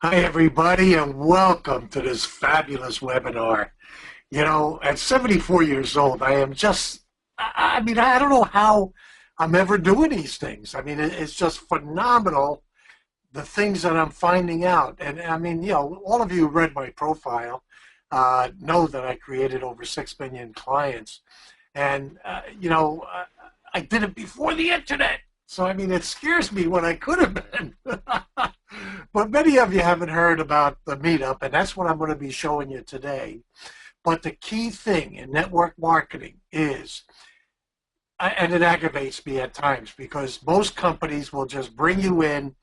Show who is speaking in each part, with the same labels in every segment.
Speaker 1: Hi, everybody, and welcome to this fabulous webinar. You know, at 74 years old, I am just, I don't know how I'm ever doing these things. I mean, it's just phenomenal, the things that I'm finding out. And I mean, all of you who read my profile know that I created over 6 million clients. And, I did it before the internet. So, I mean, it scares me what I could have been. But many of you haven't heard about the meetup, and that's what I'm going to be showing you today. But the key thing in network marketing is, and it aggravates me at times, because most companies will just bring you in,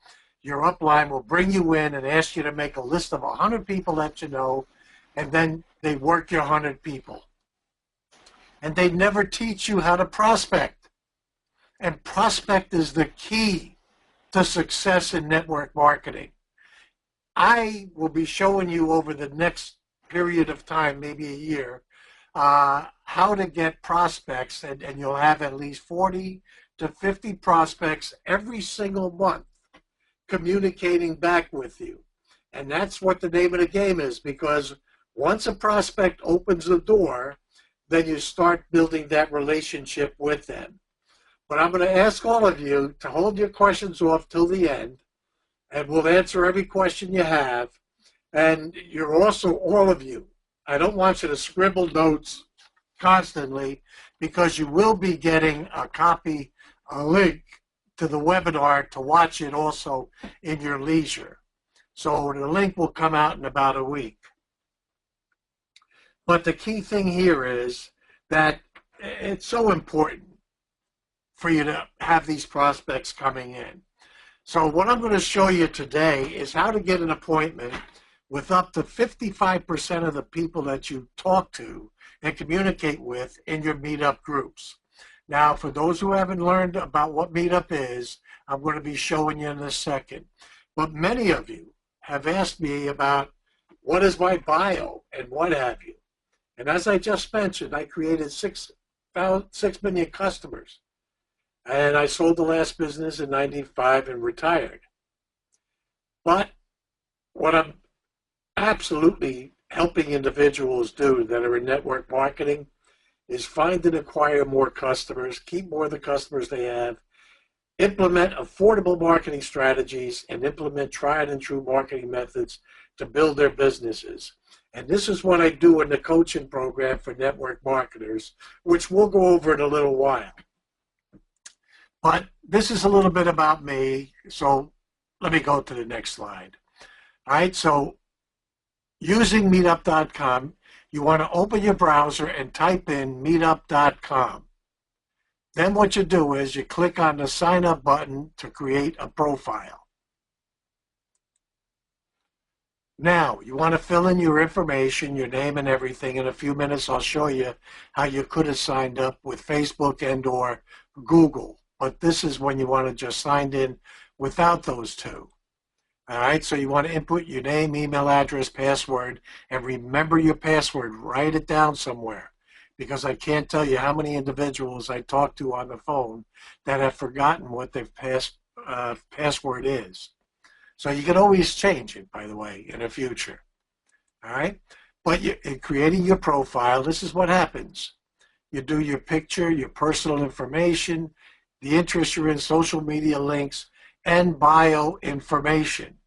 Speaker 1: your upline will bring you in and ask you to make a list of 100 people that you know, and then they work your 100 people. And they never teach you how to prospect. And prospect is the key to success in network marketing. I will be showing you over the next period of time, maybe a year, how to get prospects, and you'll have at least 40 to 50 prospects every single month communicating back with you. And that's what the name of the game is, because once a prospect opens the door, then you start building that relationship with them. But I'm going to ask all of you to hold your questions off till the end, and we'll answer every question you have. And you're also, all of you, I don't want you to scribble notes constantly, because you will be getting a link to the webinar to watch it also in your leisure. So the link will come out in about a week. But the key thing here is that it's so important for you to have these prospects coming in. So what I'm going to show you today is how to get an appointment with up to 55% of the people that you talk to and communicate with in your meetup groups. Now, for those who haven't learned about what meetup is, I'm going to be showing you in a second. But many of you have asked me about what is my bio and what have you. And as I just mentioned, I created 6 million customers. And I sold the last business in '95 and retired. But what I'm absolutely helping individuals do that are in network marketing is find and acquire more customers, keep more of the customers they have, implement affordable marketing strategies, and implement tried and true marketing methods to build their businesses. And this is what I do in the coaching program for network marketers, which we'll go over in a little while. But this is a little bit about me, so let me go to the next slide. All right, so using meetup.com, you want to open your browser and type in meetup.com. Then what you do is you click on the sign up button to create a profile. Now, you want to fill in your information, your name and everything. In a few minutes, I'll show you how you could have signed up with Facebook and or Google. But this is when you want to just sign in without those two. All right, so you want to input your name, email address, password, and remember your password. Write it down somewhere, because I can't tell you how many individuals I talk to on the phone that have forgotten what their password is. So you can always change it, by the way, in the future. All right, but in creating your profile, this is what happens. You do your picture, your personal information, the interest you're in, social media links, and bio information.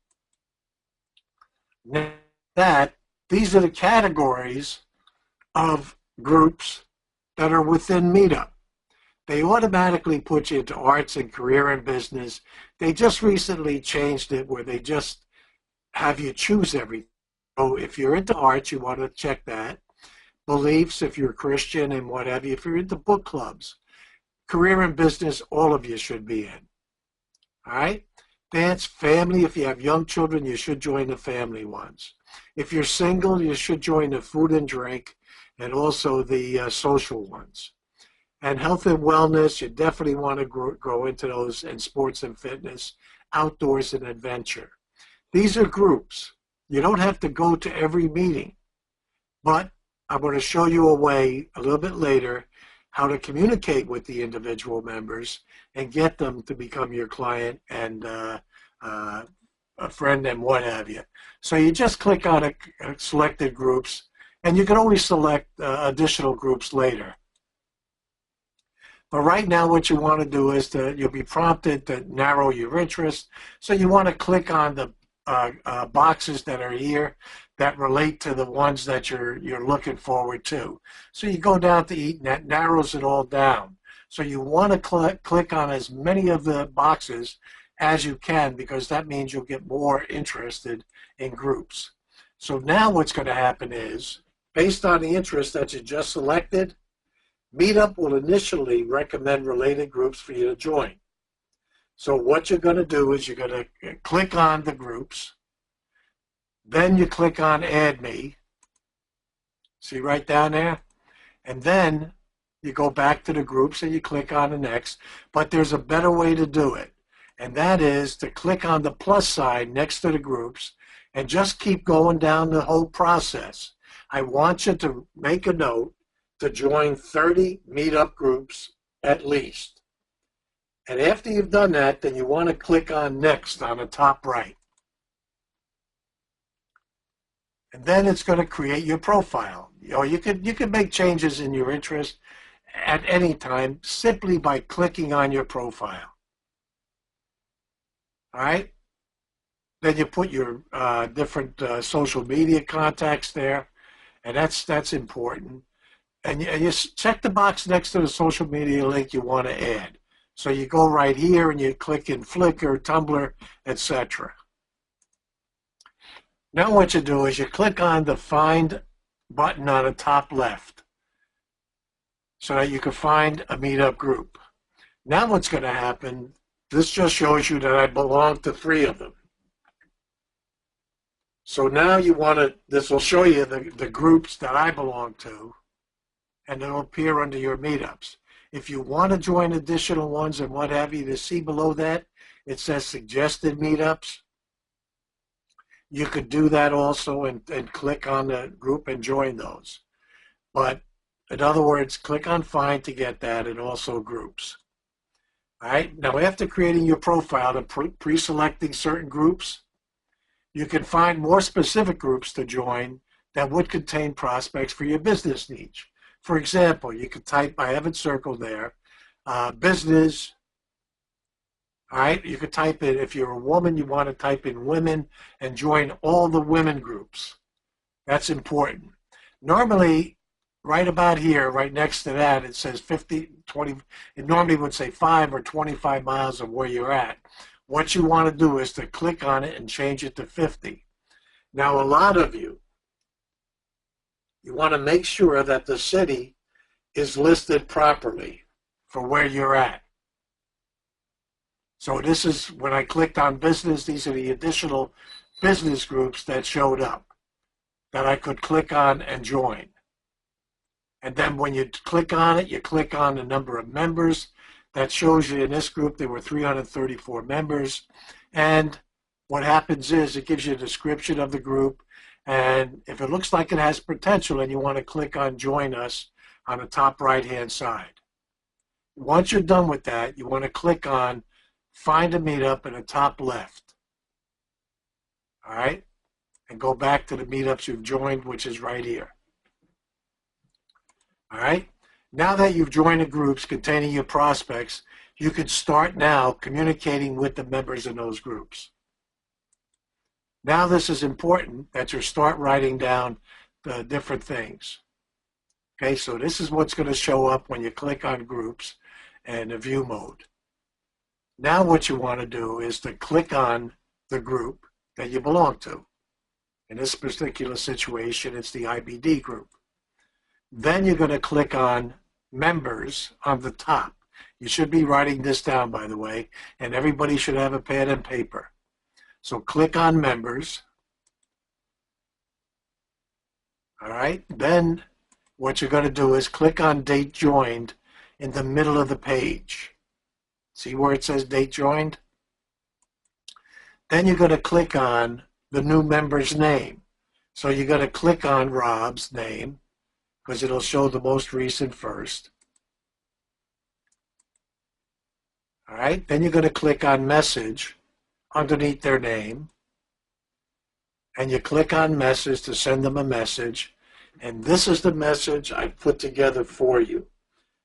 Speaker 1: Now these are the categories of groups that are within Meetup. They automatically put you into arts and career and business. They just recently changed it where they just have you choose everything. So if you're into arts, you want to check that. Beliefs, if you're Christian and what have you. If you're into book clubs. Career and business, all of you should be in. All right? Dance, family, if you have young children, you should join the family ones. If you're single, you should join the food and drink and also the social ones. And health and wellness, you definitely want to go into those, and sports and fitness, outdoors and adventure. These are groups. You don't have to go to every meeting, but I'm going to show you a way a little bit later how to communicate with the individual members and get them to become your client and a friend and what have you. So you just click on selected groups, and you can always select additional groups later. But right now what you want to do is you'll be prompted to narrow your interest. So you want to click on the boxes that are here that relate to the ones that you're looking forward to. So you go down to eat, and that narrows it all down. So you want to click on as many of the boxes as you can, because that means you'll get more interested in groups. So now what's going to happen is, based on the interest that you just selected, Meetup will initially recommend related groups for you to join. So what you're going to do is you're going to click on the groups, then you click on Add Me, see right down there, and then you go back to the groups and you click on the next. But there's a better way to do it, and that is to click on the plus sign next to the groups and just keep going down the whole process. I want you to make a note to join 30 Meetup groups at least. And after you've done that, then you want to click on Next on the top right. And then it's going to create your profile. You can make changes in your interest at any time simply by clicking on your profile. All right? Then you put your different social media contacts there, and that's important. And you check the box next to the social media link you want to add. So you go right here and you click in Flickr, Tumblr, etc. Now what you do is you click on the Find button on the top left so that you can find a Meetup group. Now what's going to happen, this just shows you that I belong to 3 of them. So now this will show you the groups that I belong to, and it'll appear under your Meetups. If you want to join additional ones and what have you, to see below that, it says Suggested Meetups. You could do that also and click on the group and join those. But in other words, click on Find to get that, and also Groups. All right, now after creating your profile and pre-selecting certain groups, you can find more specific groups to join that would contain prospects for your business niche. For example, you could type, I have it circled there, business. All right, you could type in, if you're a woman, you want to type in women and join all the women groups. That's important. Normally, right about here, right next to that, it says 20, it normally would say 5 or 25 miles of where you're at. What you want to do is to click on it and change it to 50. Now, a lot of you want to make sure that the city is listed properly for where you're at. So this is, when I clicked on business, these are the additional business groups that showed up that I could click on and join. And then when you click on it, you click on the number of members. That shows you in this group there were 334 members. And what happens is it gives you a description of the group. And if it looks like it has potential and you want to click on Join Us on the top right-hand side. Once you're done with that, you want to click on Find a Meetup in the top left. All right? And go back to the meetups you've joined, which is right here. All right? Now that you've joined the groups containing your prospects, you can start now communicating with the members in those groups. Now this is important that you start writing down the different things. Okay, so this is what's going to show up when you click on groups and the view mode. Now what you want to do is to click on the group that you belong to. In this particular situation, it's the IBD group. Then you're going to click on Members on the top. You should be writing this down, by the way, and everybody should have a pen and paper. So click on Members. All right, then what you're going to do is click on Date Joined in the middle of the page. See where it says Date Joined? Then you're going to click on the new member's name. So you're going to click on Rob's name because it'll show the most recent first. All right, then you're going to click on Message underneath their name. and you click on message to send them a message. And this is the message I put together for you.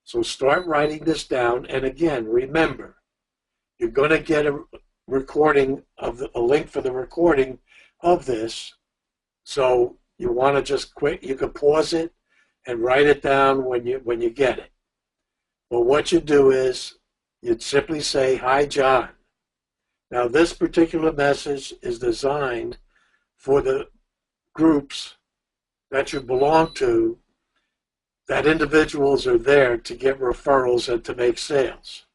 Speaker 1: So start writing this down. And again, remember, you're going to get a recording of a link for the recording of this. So you want to just quit. You can pause it and write it down when you get it. Well, what you do is you'd simply say, "Hi, John." Now, this particular message is designed for the groups that you belong to, that individuals are there to get referrals and to make sales.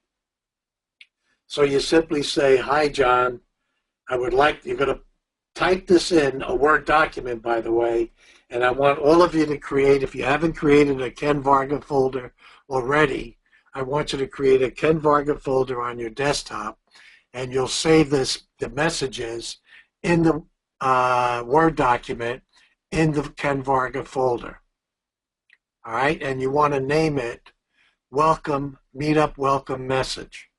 Speaker 1: So you simply say, "Hi, John, you're going to type this in, a Word document, by the way, and I want all of you to create, if you haven't created a Ken Varga folder already, I want you to create a Ken Varga folder on your desktop, and you'll save the messages in the Word document in the Ken Varga folder. All right, and you want to name it Welcome Meetup Welcome Message.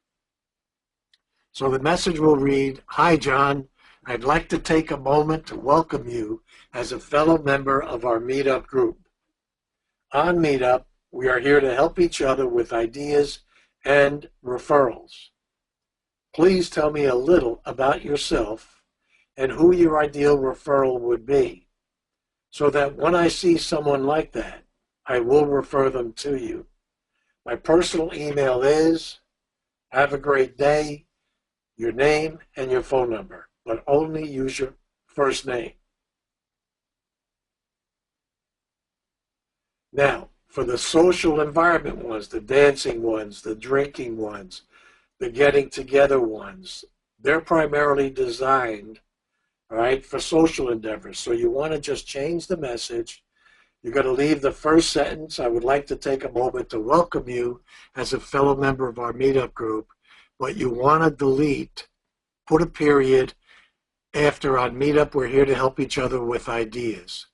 Speaker 1: So the message will read, "Hi, John. I'd like to take a moment to welcome you as a fellow member of our Meetup group. On Meetup, we are here to help each other with ideas and referrals. Please tell me a little about yourself and who your ideal referral would be, so that when I see someone like that, I will refer them to you. My personal email is, have a great day, your name and your phone number, but only use your first name." Now, for the social environment ones, the dancing ones, the drinking ones, the getting together ones, they're primarily designed, all right, for social endeavors. So you want to just change the message. You're going to leave the first sentence, "I would like to take a moment to welcome you as a fellow member of our Meetup group," but you want to delete, put a period after "On Meetup, we're here to help each other with ideas."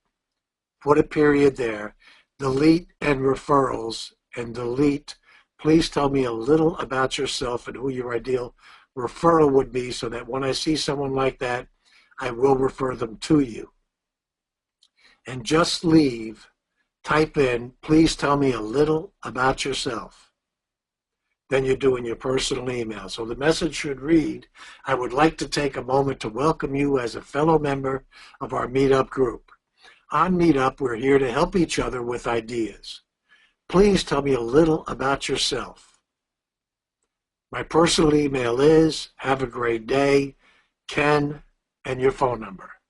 Speaker 1: Put a period there. Delete "and referrals," and delete "please tell me a little about yourself and who your ideal referral would be, so that when I see someone like that, I will refer them to you." And just leave, type in, "please tell me a little about yourself." Then you're doing your personal email. So the message should read, "I would like to take a moment to welcome you as a fellow member of our Meetup group. On Meetup, we're here to help each other with ideas. Please tell me a little about yourself. My personal email is, have a great day, Ken, and your phone number."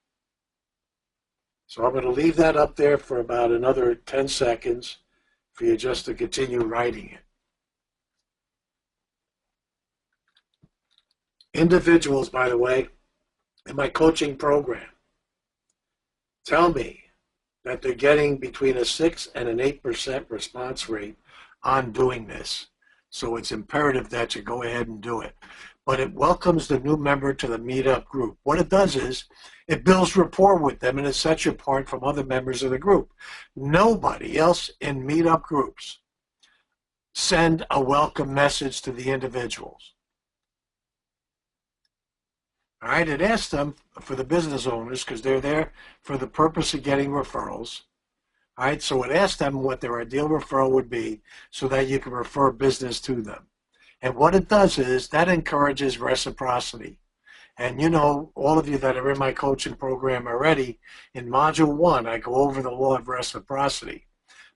Speaker 1: So I'm going to leave that up there for about another 10 seconds for you just to continue writing it. Individuals, by the way, in my coaching program, tell me that they're getting between a 6 and an 8% response rate on doing this. So it's imperative that you go ahead and do it. But it welcomes the new member to the Meetup group. What it does is it builds rapport with them, and it sets you apart from other members of the group. Nobody else in Meetup groups send a welcome message to the individuals. All right, it asks them, for the business owners, because they're there for the purpose of getting referrals. All right, so it asks them what their ideal referral would be so that you can refer business to them. And what it does is that encourages reciprocity. And you know, all of you that are in my coaching program already, in Module 1, I go over the law of reciprocity.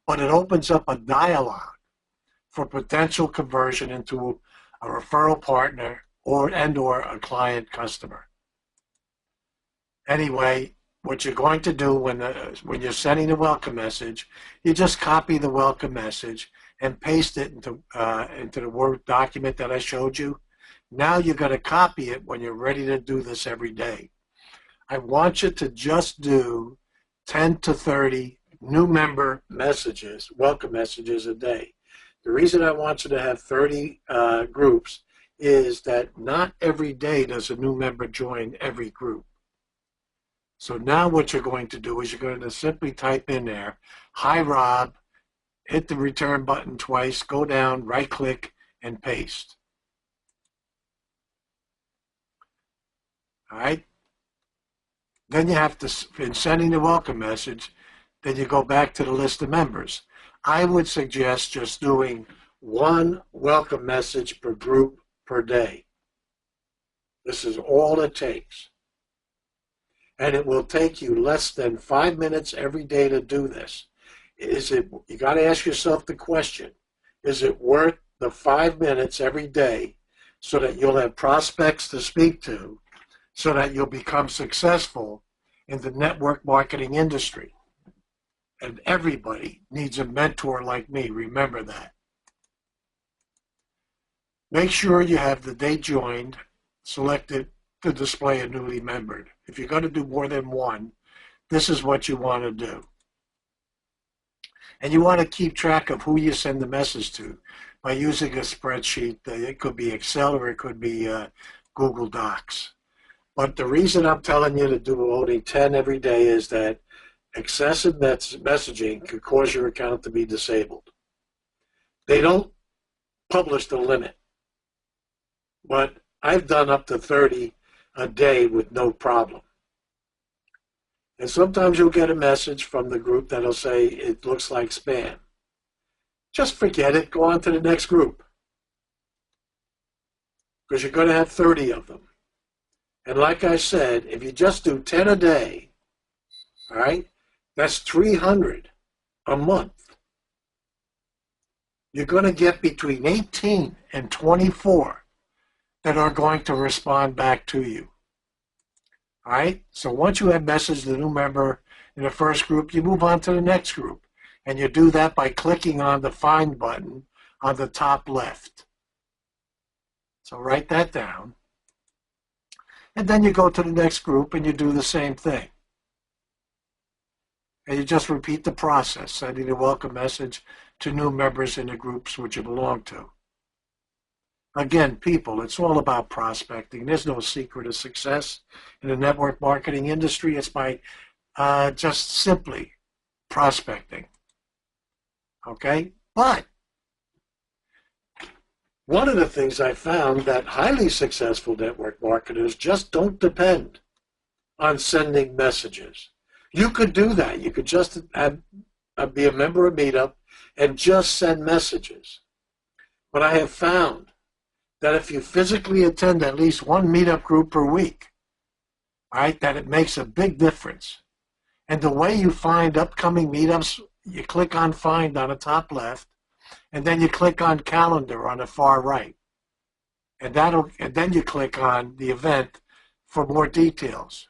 Speaker 1: But it opens up a dialogue for potential conversion into a referral partner or a client customer. Anyway, what you're going to do when you're sending the welcome message, you just copy the welcome message and paste it into the Word document that I showed you. Now you're going to copy it when you're ready to do this every day. I want you to just do 10 to 30 new member messages, welcome messages a day. The reason I want you to have 30 groups is that not every day does a new member join every group. So now what you're going to do is you're going to simply type in there, "Hi, Rob," hit the return button twice, go down, right-click, and paste. All right? Then you have to, in sending the welcome message, then you go back to the list of members. I would suggest just doing one welcome message per group per day. This is all it takes. And it will take you less than 5 minutes every day to do this. You got to ask yourself the question, is it worth the 5 minutes every day so that you'll have prospects to speak to, so that you'll become successful in the network marketing industry? And everybody needs a mentor like me. Remember that. Make sure you have the date joined selected to display a newly membered. If you're going to do more than one, this is what you want to do. And you want to keep track of who you send the message to by using a spreadsheet. It could be Excel or it could be Google Docs. But the reason I'm telling you to do only 10 every day is that excessive messaging could cause your account to be disabled. They don't publish the limit, but I've done up to 30 a day with no problem. And sometimes you'll get a message from the group that'll say it looks like spam. Just forget it, go on to the next group, because you're going to have 30 of them. And like I said, if you just do 10 a day, all right, that's 300 a month. You're going to get between 18 and 24 that are going to respond back to you. All right, so once you have messaged the new member in the first group, you move on to the next group. And you do that by clicking on the Find button on the top left. So write that down. And then you go to the next group and you do the same thing. And you just repeat the process, sending a welcome message to new members in the groups which you belong to. Again, people, it's all about prospecting. There's no secret of success in the network marketing industry. It's by just simply prospecting. Okay? But one of the things I found that highly successful network marketers just don't depend on sending messages. You could do that. You could just be a member of Meetup and just send messages. But I have found that if you physically attend at least one Meetup group per week, right, that it makes a big difference. And the way you find upcoming meetups, you click on Find on the top left, and then you click on Calendar on the far right. And then you click on the event for more details.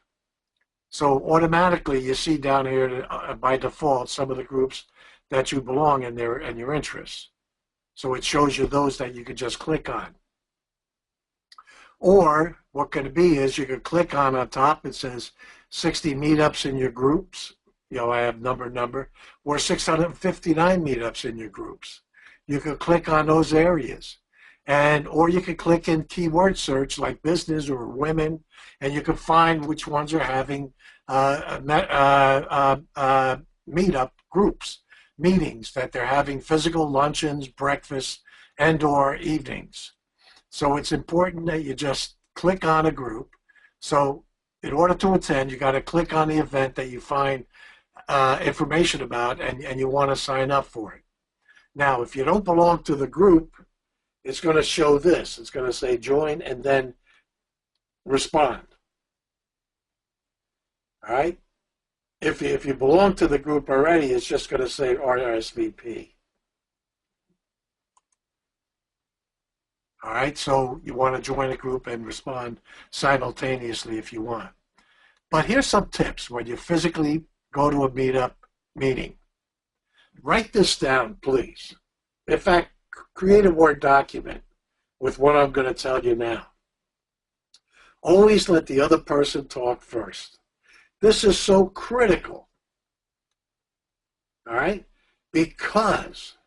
Speaker 1: So automatically you see down here by default some of the groups that you belong in there and your interests. So it shows you those that you could just click on. Or what can it be is you could click on top, it says 60 meetups in your groups. You know, I have number, or 659 meetups in your groups. You could click on those areas. Or you could click in keyword search like business or women, and you can find which ones are having meetup groups, meetings, that they're having physical luncheons, breakfasts, and or evenings. So it's important that you just click on a group. So in order to attend, you got to click on the event that you find information about and you want to sign up for it. Now, if you don't belong to the group, it's going to show this. It's going to say join and then respond. All right? If you belong to the group already, it's just going to say RSVP. All right, so you want to join a group and respond simultaneously if you want. But here's some tips when you physically go to a meetup meeting. Write this down, please. In fact, create a Word document with what I'm going to tell you now. Always let the other person talk first. This is so critical. All right? Because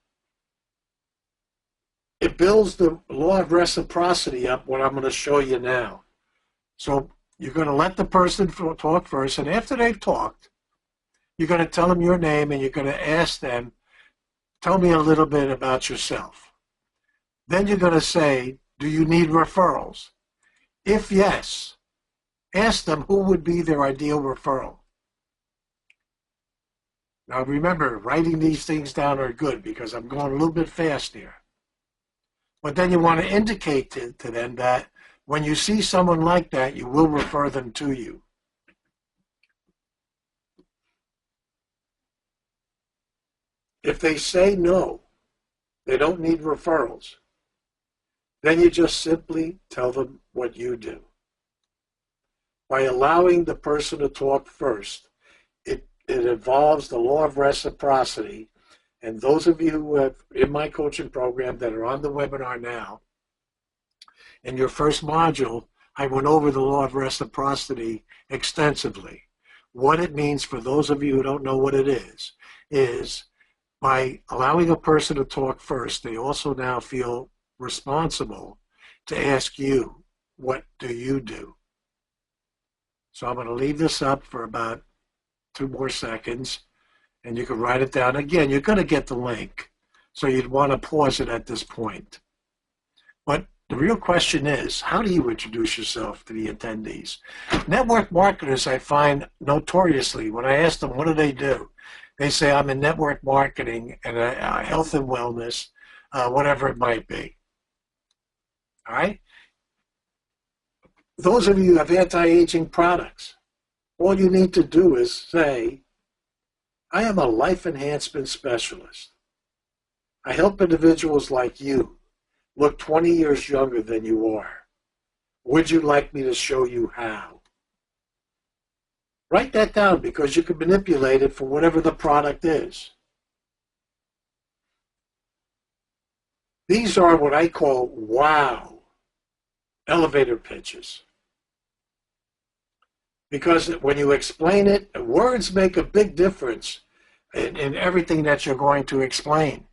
Speaker 1: it builds the law of reciprocity up, what I'm going to show you now. So you're going to let the person talk first, and after they've talked, you're going to tell them your name, and you're going to ask them, tell me a little bit about yourself. Then you're going to say, do you need referrals? If yes, Ask them who would be their ideal referral. Now remember, writing these things down are good because I'm going a little bit fast here. But then you want to indicate to them that when you see someone like that, you will refer them to you. If they say no, they don't need referrals, then you just simply tell them what you do. By allowing the person to talk first, it involves the law of reciprocity. And those of you who have in my coaching program that are on the webinar now, in your first module, I went over the law of reciprocity extensively. What it means for those of you who don't know what it is by allowing a person to talk first, they also now feel responsible to ask you, what do you do? So I'm going to leave this up for about 2 more seconds, and you can write it down. Again, you're going to get the link, so you'd want to pause it at this point. But the real question is, how do you introduce yourself to the attendees? Network marketers, I find notoriously, when I ask them what do, they say, I'm in network marketing and health and wellness, whatever it might be. All right? Those of you who have anti-aging products, all you need to do is say, I am a life enhancement specialist. I help individuals like you look 20 years younger than you are. Would you like me to show you how? Write that down because you can manipulate it for whatever the product is. These are what I call wow elevator pitches. Because when you explain it, words make a big difference in everything that you're going to explain.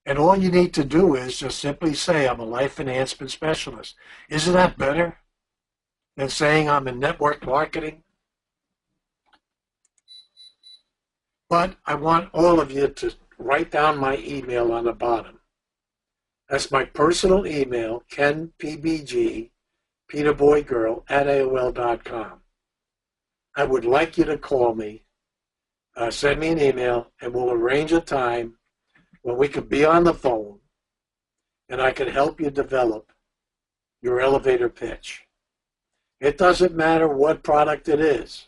Speaker 1: And all you need to do is just simply say, I'm a life enhancement specialist. Isn't that better than saying I'm in network marketing? But I want all of you to write down my email on the bottom. That's my personal email, kenpbg, peterboygirl@AOL.com. I would like you to call me, send me an email, and we'll arrange a time when we can be on the phone and I can help you develop your elevator pitch. It doesn't matter what product it is.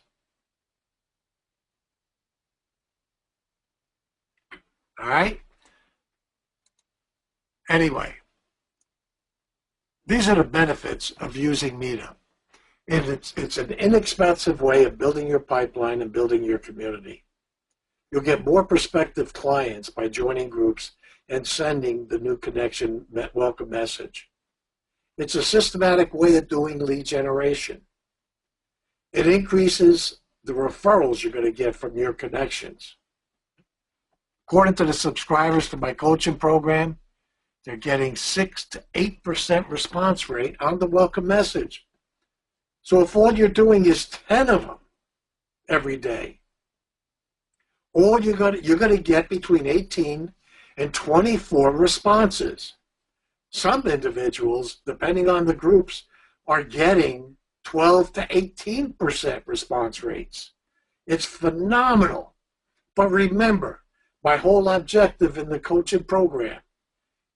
Speaker 1: All right? Anyway, these are the benefits of using Meetup. And it's an inexpensive way of building your pipeline and building your community. You'll get more prospective clients by joining groups and sending the new connection welcome message. It's a systematic way of doing lead generation. It increases the referrals you're going to get from your connections. According to the subscribers to my coaching program, they're getting 6 to 8% response rate on the welcome message. So if all you're doing is 10 of them every day, all you're going to get between 18 and 24 responses. Some individuals, depending on the groups, are getting 12 to 18% response rates. It's phenomenal. But remember, my whole objective in the coaching program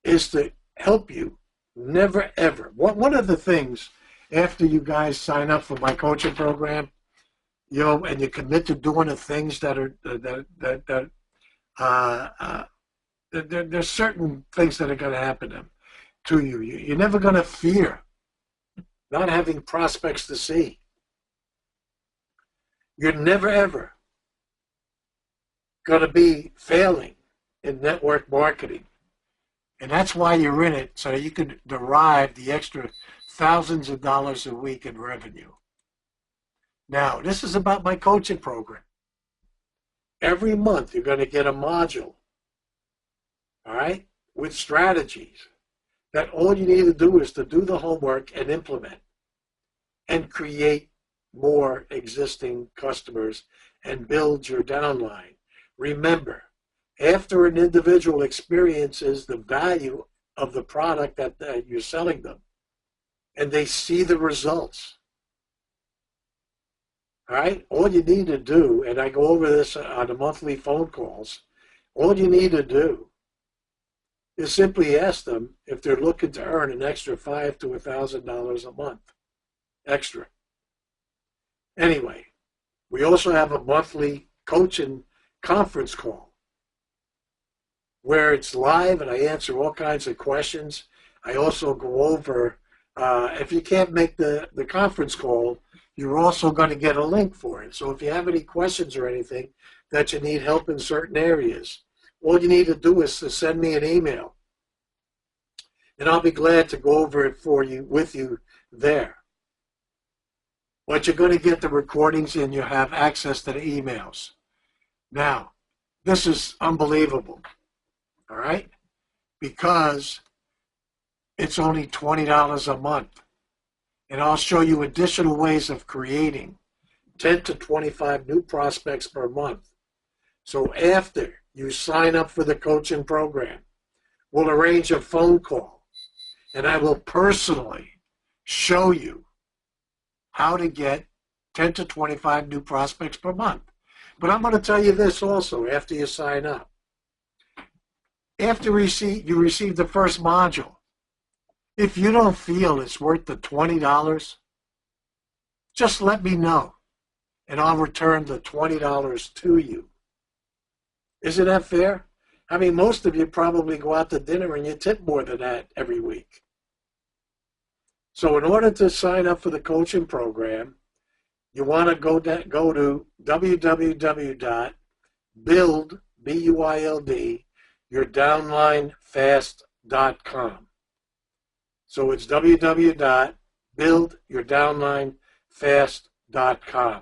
Speaker 1: is to help you never ever. One of the things after you guys sign up for my coaching program, and you commit to doing the things that are there's certain things that are going to happen to you. You're never going to fear not having prospects to see. You're never ever going to be failing in network marketing. And that's why you're in it, so you can derive the extra thousands of dollars a week in revenue. Now, this is about my coaching program. Every month you're going to get a module, all right, with strategies that all you need to do is to do the homework and implement and create more existing customers and build your downline. Remember, after an individual experiences the value of the product that you're selling them, and they see the results, All right? All you need to do, and I go over this on the monthly phone calls, all you need to do is simply ask them if they're looking to earn an extra $500 to $1,000 a month extra. Anyway, we also have a monthly coaching conference call where it's live and I answer all kinds of questions. I also go over, if you can't make the conference call, you're also going to get a link for it. So if you have any questions or anything that you need help in certain areas, all you need to do is to send me an email. And I'll be glad to go over it for you, with you there. But you're going to get the recordings and you have access to the emails. Now, this is unbelievable, all right? Because it's only $20 a month. And I'll show you additional ways of creating 10 to 25 new prospects per month. So after you sign up for the coaching program, we'll arrange a phone call and I will personally show you how to get 10 to 25 new prospects per month. But I'm going to tell you this also after you sign up. After you receive the first module, if you don't feel it's worth the $20, just let me know, and I'll return the $20 to you. Isn't that fair? I mean, most of you probably go out to dinner and you tip more than that every week. So in order to sign up for the coaching program, you want to go to www.build, B-U-I-L-D, yourdownlinefast.com. So it's www.buildyourdownlinefast.com.